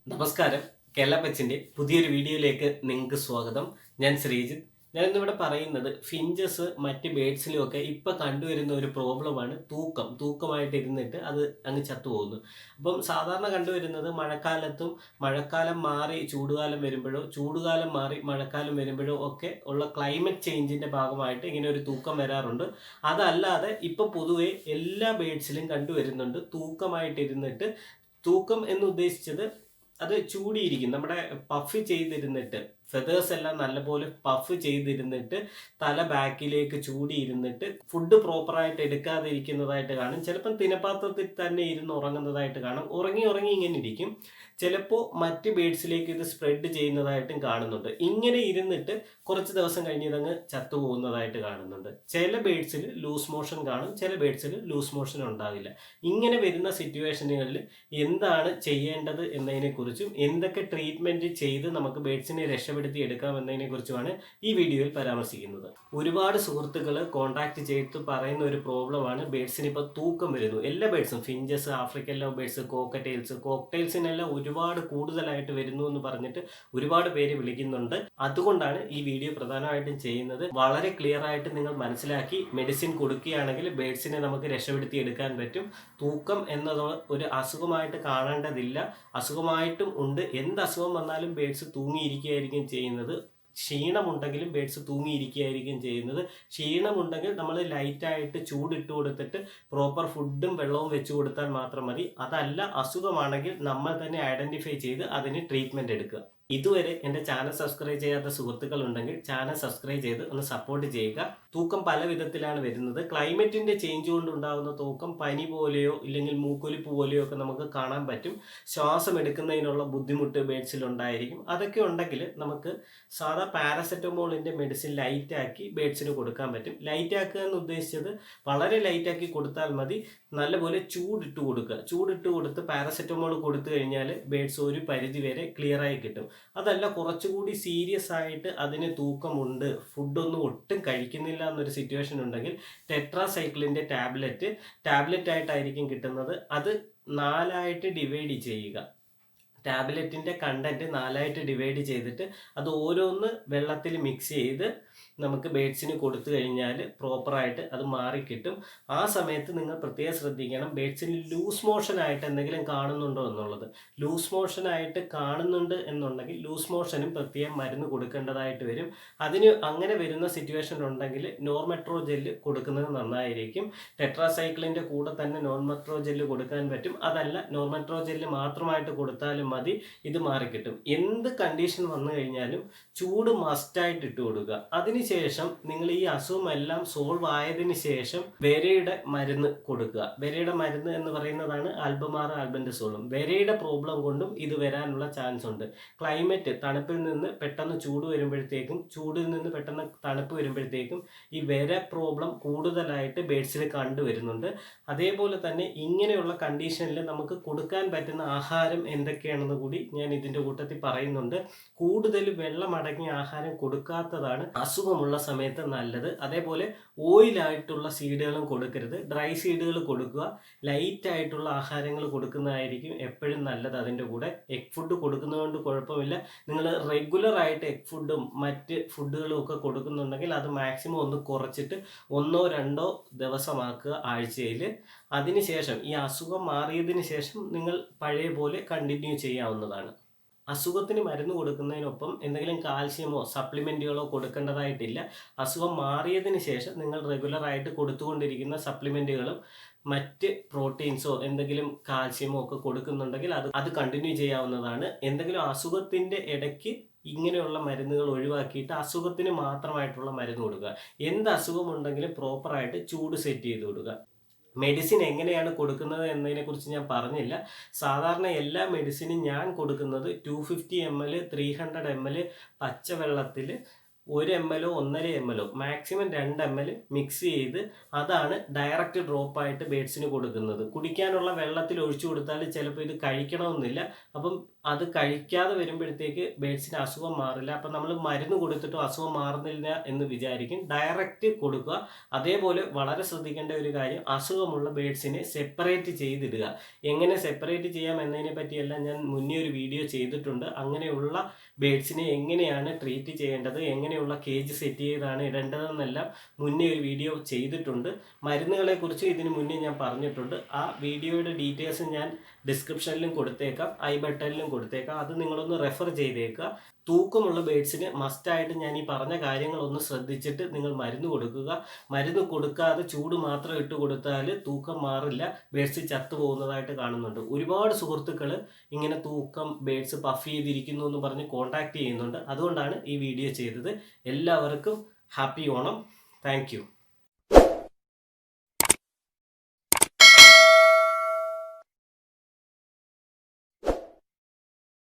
നമസ്കാരം. കേരള പെറ്റ്സിൻ്റെ പുതിയൊരു വീഡിയോയിലേക്ക് നിങ്ങൾക്ക് സ്വാഗതം. ഞാൻ ശ്രീജിത്ത്. ഞാനിന്നിവിടെ പറയുന്നത് ഫിഞ്ചസ് മറ്റ് ബേഡ്സിലും ഒക്കെ ഇപ്പം കണ്ടുവരുന്ന ഒരു പ്രോബ്ലമാണ് തൂക്കമായിട്ട് ഇരുന്നിട്ട് അത് അങ്ങ് ചത്തുപോകുന്നു. അപ്പം സാധാരണ കണ്ടുവരുന്നത് മഴക്കാലം മാറി ചൂടുകാലം വരുമ്പോഴോ ചൂടുകാലം മാറി മഴക്കാലം വരുമ്പോഴോ ഒക്കെ ഉള്ള ക്ലൈമറ്റ് ചേഞ്ചിൻ്റെ ഭാഗമായിട്ട് ഇങ്ങനെ ഒരു തൂക്കം വരാറുണ്ട്. അതല്ലാതെ ഇപ്പം പൊതുവെ എല്ലാ ബേഡ്സിലും കണ്ടുവരുന്നുണ്ട് തൂക്കമായിട്ടിരുന്നിട്ട്. തൂക്കം എന്ന് ഉദ്ദേശിച്ചത് അത് ചൂടിയിരിക്കും, നമ്മുടെ പഫ് ചെയ്തിരുന്നിട്ട് ഫെതേഴ്സ് എല്ലാം നല്ലപോലെ പഫ് ചെയ്തിരുന്നിട്ട് തല ബാക്കിലേക്ക് ചൂടിയിരുന്നിട്ട് ഫുഡ് പ്രോപ്പറായിട്ട് എടുക്കാതിരിക്കുന്നതായിട്ട് കാണും. ചിലപ്പം തിനപാത്രത്തിൽ തന്നെ ഇരുന്ന് ഉറങ്ങുന്നതായിട്ട് കാണും. ഉറങ്ങി ഇങ്ങനെ ഇരിക്കും. ചിലപ്പോൾ മറ്റ് ബേഡ്സിലേക്ക് ഇത് സ്പ്രെഡ് ചെയ്യുന്നതായിട്ടും കാണുന്നുണ്ട്. ഇങ്ങനെ ഇരുന്നിട്ട് കുറച്ച് ദിവസം കഴിഞ്ഞ് ഇതങ്ങ് ചത്തുപോകുന്നതായിട്ട് കാണുന്നുണ്ട്. ചില ബേഡ്സിൽ ലൂസ് മോഷൻ കാണും, ചില ബേഡ്സിൽ ലൂസ് മോഷൻ ഉണ്ടാവില്ല. ഇങ്ങനെ വരുന്ന സിറ്റുവേഷനുകളിൽ എന്താണ് ചെയ്യേണ്ടത് എന്നതിനെക്കുറിച്ചും എന്തൊക്കെ ട്രീറ്റ്മെൻറ്റ് ചെയ്ത് നമുക്ക് ബേഡ്സിനെ രക്ഷപ്പെടുത്തി എടുക്കാം എന്നതിനെക്കുറിച്ചുമാണ് ഈ വീഡിയോയിൽ പരാമർശിക്കുന്നത്. ഒരുപാട് സുഹൃത്തുക്കൾ കോൺടാക്ട് ചെയ്ത് പറയുന്ന ഒരു പ്രോബ്ലമാണ് ബേഡ്സിന് ഇപ്പോൾ തൂക്കം വരുന്നു. എല്ലാ ബേഡ്സും, ഫിഞ്ചസ്, ആഫ്രിക്കൻ ലവ് ബേഡ്സ്, കോക്ടെയിൽസിനെല്ലാം ഒരുപാട് കൂടുതലായിട്ട് വരുന്നു എന്ന് പറഞ്ഞിട്ട് ഒരുപാട് പേര് വിളിക്കുന്നുണ്ട്. അതുകൊണ്ടാണ് ഈ വീഡിയോ പ്രധാനമായിട്ടും ചെയ്യുന്നത്. വളരെ ക്ലിയർ ആയിട്ട് നിങ്ങൾ മനസ്സിലാക്കി മെഡിസിൻ കൊടുക്കുകയാണെങ്കിൽ ബേഡ്സിനെ നമുക്ക് രക്ഷപ്പെടുത്തി എടുക്കാൻ പറ്റും. തൂക്കം എന്നത് ഒരു അസുഖമായിട്ട് കാണേണ്ടതില്ല. അസുഖമായിട്ടും ഉണ്ട്. എന്ത് അസുഖം വന്നാലും ബേഡ്സ് തൂങ്ങിയിരിക്കുകയായിരിക്കും ചെയ്യുന്നത്. ക്ഷീണമുണ്ടെങ്കിലും ബേഡ്സ് തൂങ്ങിയിരിക്കുകയായിരിക്കും ചെയ്യുന്നത്. ക്ഷീണമുണ്ടെങ്കിൽ നമ്മൾ ലൈറ്റായിട്ട് ചൂടിട്ട് കൊടുത്തിട്ട് പ്രോപ്പർ ഫുഡും വെള്ളവും വെച്ച് കൊടുത്താൽ മാത്രം മതി. അതല്ല, അസുഖമാണെങ്കിൽ നമ്മൾ തന്നെ ഐഡൻറ്റിഫൈ ചെയ്ത് അതിന് ട്രീറ്റ്മെൻറ്റ് എടുക്കുക. ഇതുവരെ എൻ്റെ ചാനൽ സബ്സ്ക്രൈബ് ചെയ്യാത്ത സുഹൃത്തുക്കൾ ഉണ്ടെങ്കിൽ ചാനൽ സബ്സ്ക്രൈബ് ചെയ്ത് ഒന്ന് സപ്പോർട്ട് ചെയ്യുക. തൂക്കം പല വിധത്തിലാണ് വരുന്നത്. ക്ലൈമറ്റിൻ്റെ ചേഞ്ച് കൊണ്ടുണ്ടാകുന്ന തൂക്കം പനി പോലെയോ ഇല്ലെങ്കിൽ മൂക്കൊലിപ്പ് പോലെയോ ഒക്കെ നമുക്ക് കാണാൻ പറ്റും. ശ്വാസം എടുക്കുന്നതിനുള്ള ബുദ്ധിമുട്ട് ബേഡ്സിലുണ്ടായിരിക്കും. അതൊക്കെ ഉണ്ടെങ്കിൽ നമുക്ക് സാധാ പാരസെറ്റമോളിൻ്റെ മെഡിസിൻ ലൈറ്റാക്കി ബേഡ്സിന് കൊടുക്കാൻ പറ്റും. ലൈറ്റാക്കുക എന്ന് ഉദ്ദേശിച്ചത് വളരെ ലൈറ്റാക്കി കൊടുത്താൽ മതി. നല്ലപോലെ ചൂടിട്ട് കൊടുത്ത് പാരസെറ്റമോൾ കൊടുത്തു കഴിഞ്ഞാൽ ബേഡ്സ് ഒരു പരിധി വരെ ക്ലിയറായി കിട്ടും. അതല്ല, കുറച്ചുകൂടി സീരിയസ് ആയിട്ട് അതിന് തൂക്കമുണ്ട്, ഫുഡൊന്നും ഒട്ടും കഴിക്കുന്നില്ല എന്നൊരു സിറ്റുവേഷൻ ഉണ്ടെങ്കിൽ ടെട്രാസൈക്ലിൻ്റെ ടാബ്ലറ്റ് ആയിട്ടായിരിക്കും കിട്ടുന്നത്. അത് 4 ഡിവൈഡ് ചെയ്യുക. ടാബ്ലറ്റിൻ്റെ കണ്ടൻറ്റ് 4 ഡിവൈഡ് ചെയ്തിട്ട് അത് ഓരോന്ന് വെള്ളത്തിൽ മിക്സ് ചെയ്ത് നമുക്ക് ബേഡ്സിന് കൊടുത്തു കഴിഞ്ഞാൽ പ്രോപ്പറായിട്ട് അത് മാറിക്കിട്ടും. ആ സമയത്ത് നിങ്ങൾ പ്രത്യേകം ശ്രദ്ധിക്കണം, ബേഡ്സിന് ലൂസ് മോഷനായിട്ട് എന്തെങ്കിലും കാണുന്നുണ്ടോ എന്നുള്ളത്. ലൂസ് മോഷനായിട്ട് കാണുന്നുണ്ട് എന്നുണ്ടെങ്കിൽ ലൂസ് മോഷനും പ്രത്യേകം മരുന്ന് കൊടുക്കേണ്ടതായിട്ട് വരും. അതിന് അങ്ങനെ വരുന്ന സിറ്റുവേഷൻ ഉണ്ടെങ്കിൽ നോർമെട്രോ ജെല്ല് കൊടുക്കുന്നത് നന്നായിരിക്കും. ടെട്രാസൈക്ലിൻ്റെ കൂടെ തന്നെ നോർമെട്രോ ജെല്ല് കൊടുക്കാൻ പറ്റും. അതല്ല, നോർമെട്രോ ജെല്ല് മാത്രമായിട്ട് കൊടുത്താലും മതി, ഇത് മാറിക്കിട്ടും. എന്ത് കണ്ടീഷൻ വന്നു കഴിഞ്ഞാലും ചൂട് മസ്റ്റായിട്ട് ഇട്ട് കൊടുക്കുക. അതിനുശേഷം നിങ്ങൾ ഈ അസുഖമെല്ലാം സോൾവ് ആയതിനു ശേഷം വെരയുടെ മരുന്ന് കൊടുക്കുക. വെരയുടെ മരുന്ന് എന്ന് പറയുന്നതാണ് ആൽബമാർ ആൽബൻഡസോളും. വെരയുടെ പ്രോബ്ലം കൊണ്ടും ഇത് വരാനുള്ള ചാൻസ് ഉണ്ട്. ക്ലൈമറ്റ് തണുപ്പിൽ നിന്ന് പെട്ടെന്ന് ചൂടിൽ നിന്ന് പെട്ടെന്ന് തണുപ്പ് വരുമ്പോഴത്തേക്കും ഈ വെര പ്രോബ്ലം കൂടുതലായിട്ട് ബേഡ്സിൽ കണ്ടുവരുന്നുണ്ട്. അതേപോലെ തന്നെ ഇങ്ങനെയുള്ള കണ്ടീഷനിൽ നമുക്ക് കൊടുക്കാൻ പറ്റുന്ന ആഹാരം എന്തൊക്കെയാണെന്ന് കൂടി ഞാൻ ഇതിൻ്റെ കൂട്ടത്തിൽ പറയുന്നുണ്ട്. കൂടുതൽ വെള്ളമടങ്ങിയ ആഹാരം കൊടുക്കാത്തതാണ് അസുഖമുള്ള സമയത്ത് നല്ലത്. അതേപോലെ ഓയിലായിട്ടുള്ള സീഡുകളും കൊടുക്കരുത്. ഡ്രൈ സീഡുകൾ കൊടുക്കുക. ലൈറ്റായിട്ടുള്ള ആഹാരങ്ങൾ കൊടുക്കുന്നതായിരിക്കും എപ്പോഴും നല്ലത്. അതിൻ്റെ കൂടെ എഗ് ഫുഡ് കൊടുക്കുന്നതുകൊണ്ട് കുഴപ്പമില്ല. നിങ്ങൾ റെഗുലറായിട്ട് എഗ് ഫുഡും മറ്റ് ഫുഡുകളും ഒക്കെ കൊടുക്കുന്നുണ്ടെങ്കിൽ അത് മാക്സിമം ഒന്ന് കുറച്ചിട്ട് 1-2 ദിവസമാക്കുക ആഴ്ചയിൽ. അതിനുശേഷം ഈ അസുഖം മാറിയതിന് ശേഷം നിങ്ങൾ പഴയ പോലെ കണ്ടിന്യൂ ചെയ്യാവുന്നതാണ്. അസുഖത്തിന് മരുന്ന് കൊടുക്കുന്നതിനൊപ്പം എന്തെങ്കിലും കാൽസ്യമോ സപ്ലിമെൻറ്റുകളോ കൊടുക്കേണ്ടതായിട്ടില്ല. അസുഖം മാറിയതിന് ശേഷം നിങ്ങൾ റെഗുലറായിട്ട് കൊടുത്തുകൊണ്ടിരിക്കുന്ന സപ്ലിമെൻറ്റുകളും മറ്റ് പ്രോട്ടീൻസോ എന്തെങ്കിലും കാൽസ്യമോ ഒക്കെ കൊടുക്കുന്നുണ്ടെങ്കിൽ അത് കണ്ടിന്യൂ ചെയ്യാവുന്നതാണ്. എന്തെങ്കിലും അസുഖത്തിൻ്റെ ഇടയ്ക്ക് ഇങ്ങനെയുള്ള മരുന്നുകൾ ഒഴിവാക്കിയിട്ട് അസുഖത്തിന് മാത്രമായിട്ടുള്ള മരുന്ന് കൊടുക്കുക. എന്ത് അസുഖമുണ്ടെങ്കിലും പ്രോപ്പറായിട്ട് ചൂട് സെറ്റ് ചെയ്ത് കൊടുക്കുക. മെഡിസിൻ എങ്ങനെയാണ് കൊടുക്കുന്നത് എന്നതിനെക്കുറിച്ച് ഞാൻ പറഞ്ഞില്ല. സാധാരണ എല്ലാ മെഡിസിനും ഞാൻ കൊടുക്കുന്നത് 250 ml 300 ml പച്ചവെള്ളത്തിൽ 1 ml 1.5 ml maximum 2 ml mix ചെയ്ത് അതാണ് ഡയറക്റ്റ് ഡ്രോപ്പ് ആയിട്ട് ബേഡ്സിന് കൊടുക്കുന്നത്. കുടിക്കാനുള്ള വെള്ളത്തിൽ ഒഴിച്ചു കൊടുത്താൽ ചിലപ്പോൾ ഇത് കഴിക്കണമെന്നില്ല. അപ്പം അത് കഴിക്കാതെ വരുമ്പോഴത്തേക്ക് ബേഡ്സിന് അസുഖം മാറില്ല. അപ്പം നമ്മൾ മരുന്ന് കൊടുത്തിട്ടും അസുഖം മാറുന്നില്ല എന്ന് വിചാരിക്കും. ഡയറക്റ്റ് കൊടുക്കുക. അതേപോലെ വളരെ ശ്രദ്ധിക്കേണ്ട ഒരു കാര്യം, അസുഖമുള്ള ബേഡ്സിനെ സെപ്പറേറ്റ് ചെയ്തിടുക. എങ്ങനെ സെപ്പറേറ്റ് ചെയ്യാം എന്നതിനെ പറ്റിയെല്ലാം ഞാൻ മുന്നേ ഒരു വീഡിയോ ചെയ്തിട്ടുണ്ട്. അങ്ങനെയുള്ള ബേഡ്സിനെ എങ്ങനെയാണ് ട്രീറ്റ് ചെയ്യേണ്ടത്, എങ്ങനെയുള്ള കേജ് സെറ്റ് ചെയ്താണ് ഇടേണ്ടതെന്നെല്ലാം മുന്നേ ഒരു വീഡിയോ ചെയ്തിട്ടുണ്ട്. മരുന്നുകളെക്കുറിച്ച് ഇതിന് മുന്നേ ഞാൻ പറഞ്ഞിട്ടുണ്ട്. ആ വീഡിയോയുടെ ഡീറ്റെയിൽസ് ഞാൻ ഡിസ്ക്രിപ്ഷനിലും കൊടുത്തേക്കാം, ഐ ബട്ടണിലും കൊടുത്തേക്കാം. അത് നിങ്ങളൊന്ന് റെഫർ ചെയ്തേക്കുക. തൂക്കമുള്ള ബേഡ്സിന് മസ്റ്റായിട്ട് ഞാൻ ഈ പറഞ്ഞ കാര്യങ്ങളൊന്ന് ശ്രദ്ധിച്ചിട്ട് നിങ്ങൾ മരുന്ന് കൊടുക്കുക. മരുന്ന് കൊടുക്കാതെ ചൂട് മാത്രം ഇട്ട് കൊടുത്താൽ തൂക്കം മാറില്ല, ബേഡ്സ് ചത്തുപോകുന്നതായിട്ട് കാണുന്നുണ്ട്. ഒരുപാട് സുഹൃത്തുക്കൾ ഇങ്ങനെ തൂക്കം ബേഡ്സ് പഫ് ചെയ്തിരിക്കുന്നു എന്ന് പറഞ്ഞ് കോൺടാക്ട് ചെയ്യുന്നുണ്ട്. അതുകൊണ്ടാണ് ഈ വീഡിയോ ചെയ്തത്. എല്ലാവർക്കും ഹാപ്പി ഓണം. Thank you.